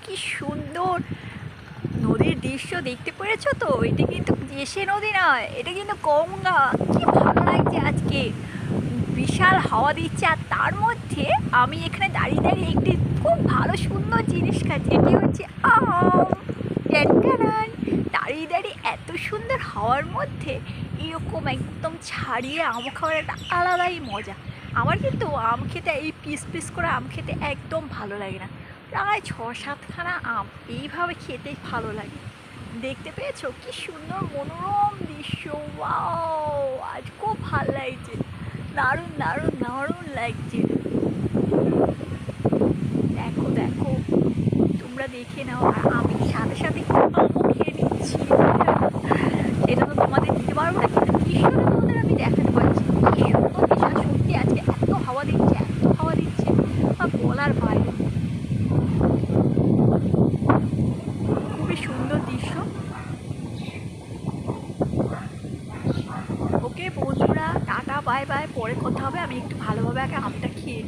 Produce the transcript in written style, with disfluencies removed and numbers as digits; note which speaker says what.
Speaker 1: কি সুন্দর নদীর দৃশ্য দেখতে পেরেছো তো? এটা কিন্তু দেশে নদী নয়, এটা কিন্তু গঙ্গা। কি ভালো লাগছে আজকে, বিশাল হাওয়া দিচ্ছে আর তার মধ্যে আমি এখানে দাঁড়িয়ে দাঁড়িয়ে একটি খুব ভালো সুন্দর জিনিস খাচ্ছি। এটি হচ্ছে আম। ট্যানট্যানান। দাঁড়িয়ে দাঁড়িয়ে এত সুন্দর হাওয়ার মধ্যে এরকম একদম ছাড়িয়ে আম খাওয়ার একটা আলাদাই মজা। আমার কিন্তু আম খেতে, এই পিস পিস করে আম খেতে একদম ভালো লাগে না। প্রায় 6-7খানা আম এইভাবে খেতেই ভালো লাগে। দেখতে পেয়েছো কি সুন্দর মনোরম দৃশ্য? ওয়াও, আজ খুব ভালো লাগছে, দারুণ দারুণ দারুণ লাগছে। দেখো দেখো, তোমরা দেখে নাও আর আমি সাথে সাথে আমও খেয়ে নিচ্ছি। এটা তো তোমাদের দিতে পারবো না, কিন্তু দৃশ্যটা তোমাদের আমি দেখাতে পারছি। কি সুন্দর দৃশ্য, সত্যি আজকে এত হাওয়া দিচ্ছে, এত হাওয়া দিচ্ছে বা বলার বাইরে। খুবই সুন্দর দৃশ্য। ওকে বন্ধুরা, টাটা বাই বাই, পরে কথা হবে। আমি একটু ভালোভাবে আগে আমটা খেয়ে নিই।